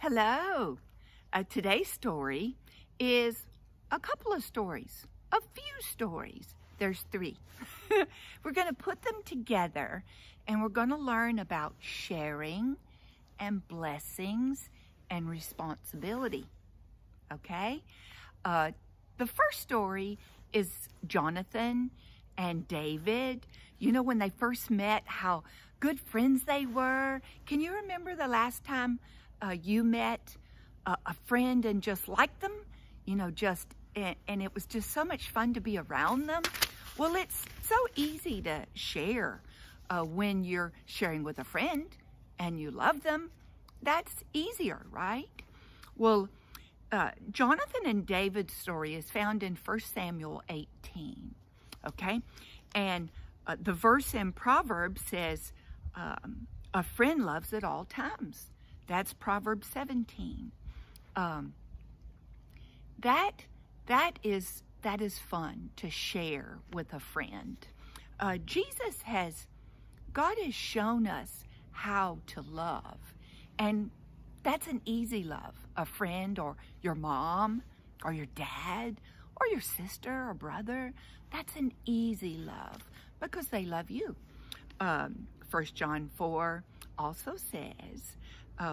Hello. Today's story is a couple of stories, a few stories. There's three. We're going to put them together and we're going to learn about sharing and blessings and responsibility. Okay? The first story is Jonathan and David. You know, when they first met, how good friends they were. Can you remember the last time you met a friend and just liked them? You know, and it was just so much fun to be around them. Well, it's so easy to share when you're sharing with a friend and you love them. That's easier, right? Well, Jonathan and David's story is found in 1 Samuel 18, okay? And the verse in Proverbs says, a friend loves at all times. That's Proverbs 17. That is fun to share with a friend. God has shown us how to love. And that's an easy love. A friend or your mom or your dad or your sister or brother. That's an easy love because they love you. 1 John 4 also says,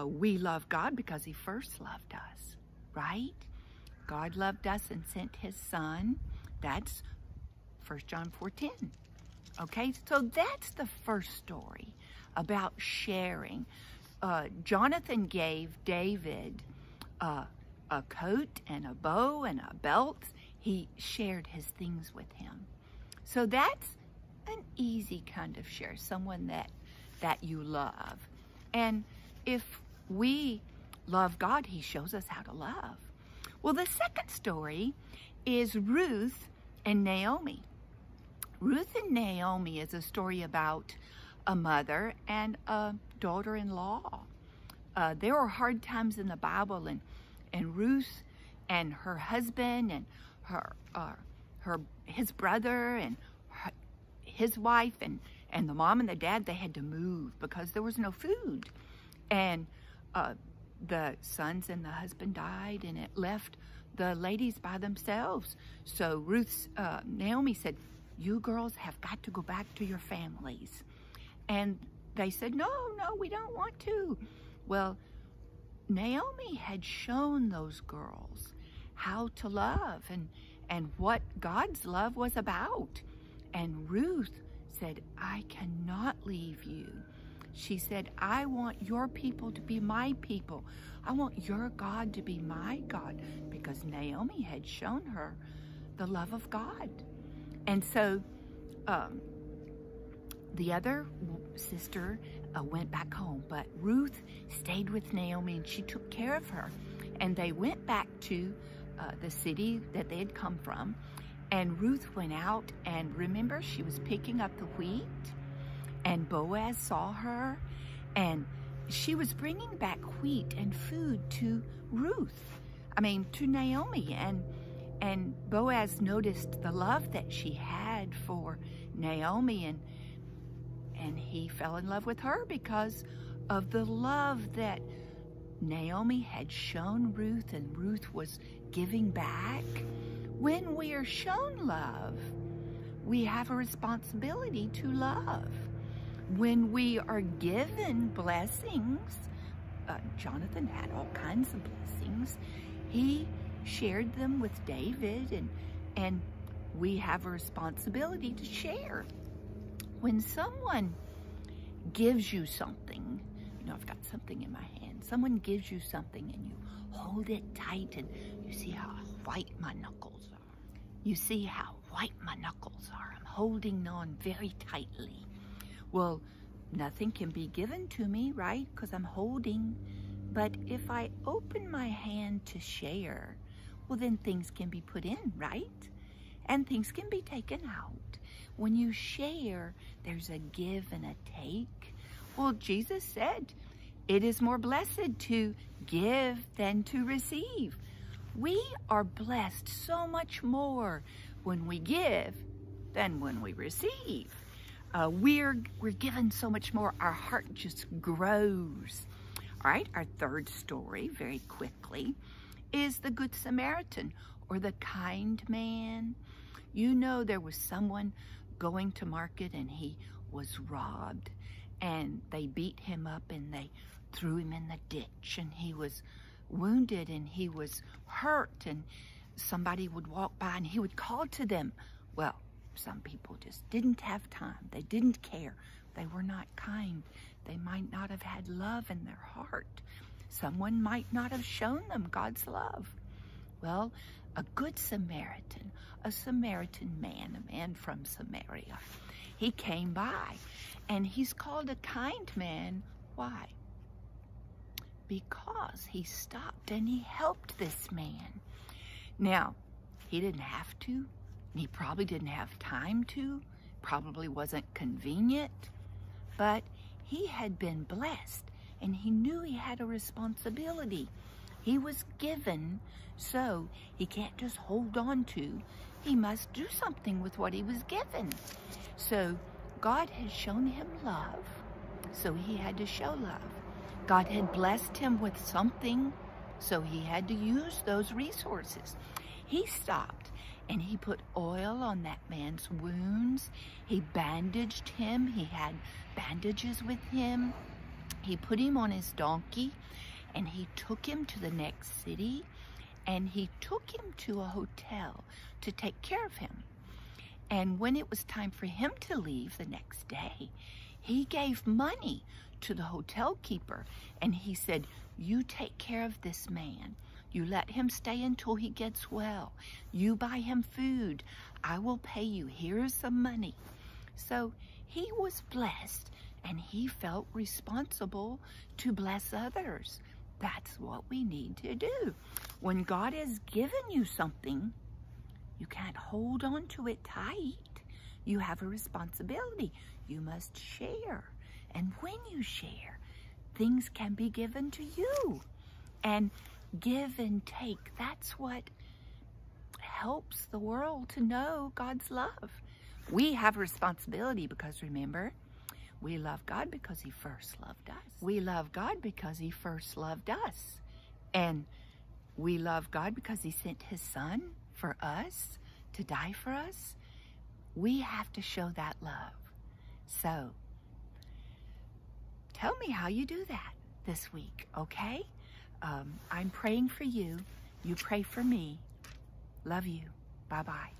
we love God because he first loved us, right? God loved us and sent his son. That's 1 John 4:10. Okay, so that's the first story about sharing. Jonathan gave David a coat and a bow and a belt. He shared his things with him. So that's an easy kind of share, someone that you love. And if we love God, he shows us how to love. Well, the second story is Ruth and Naomi. Ruth and Naomi is a story about a mother and a daughter-in-law. There were hard times in the Bible, and Ruth and her husband and his brother and his wife and the mom and the dad, they had to move because there was no food. And the sons and the husband died, and it left the ladies by themselves. So Naomi said, you girls have got to go back to your families. And they said, no, we don't want to. Well, Naomi had shown those girls how to love and what God's love was about. And Ruth said, I cannot leave you. She said, I want your people to be my people. I want your God to be my God, because Naomi had shown her the love of God. And so the other sister went back home, but Ruth stayed with Naomi and she took care of her. And they went back to the city that they had come from. And Ruth went out, and remember, she was picking up the wheat, and Boaz saw her, and she was bringing back wheat and food to to Naomi. And Boaz noticed the love that she had for Naomi, and he fell in love with her because of the love that Naomi had shown Ruth, and Ruth was giving back. When we are shown love, we have a responsibility to love. When we are given blessings, Jonathan had all kinds of blessings. He shared them with David, and we have a responsibility to share. When someone gives you something, you know, I've got something in my hand. Someone gives you something and you hold it tight, and you see how white my knuckles are. You see how white my knuckles are. I'm holding on very tightly. Well, nothing can be given to me, right? Because I'm holding. But if I open my hand to share, well, then things can be put in, right? And things can be taken out. When you share, there's a give and a take. Well, Jesus said, it is more blessed to give than to receive. We are blessed so much more when we give than when we receive. We're given so much more. Our heart just grows. All right, our third story, very quickly, is the Good Samaritan, or the kind man. You know, there was someone going to market and he was robbed, and they beat him up and they threw him in the ditch, and he was wounded and he was hurt, and somebody would walk by and he would call to them. Well, some people just didn't have time. They didn't care. They were not kind. They might not have had love in their heart. Someone might not have shown them God's love. Well, a good Samaritan, a Samaritan man, a man from Samaria, he came by, and he's called a kind man. Why? Because he stopped and he helped this man. Now, he didn't have to, and he probably didn't have time to, probably wasn't convenient, but he had been blessed, and he knew he had a responsibility. He was given, so he can't just hold on to. He must do something with what he was given. So God had shown him love, so he had to show love. God had blessed him with something, so he had to use those resources. He stopped and he put oil on that man's wounds. He bandaged him. He had bandages with him. He put him on his donkey, and he took him to the next city, and he took him to a hotel to take care of him. And when it was time for him to leave the next day, he gave money to the hotel keeper, and he said, "You take care of this man. You let him stay until he gets well. You buy him food. I will pay you. Here's some money." So he was blessed, and he felt responsible to bless others. That's what we need to do. When God has given you something, you can't hold on to it tight. You have a responsibility. You must share. And when you share, things can be given to you. And give and take, that's what helps the world to know God's love. We have a responsibility because, remember, we love God because he first loved us. We love God because he first loved us. And we love God because he sent his son for us to die for us. We have to show that love. So, tell me how you do that this week, okay? I'm praying for you. You pray for me. Love you. Bye-bye.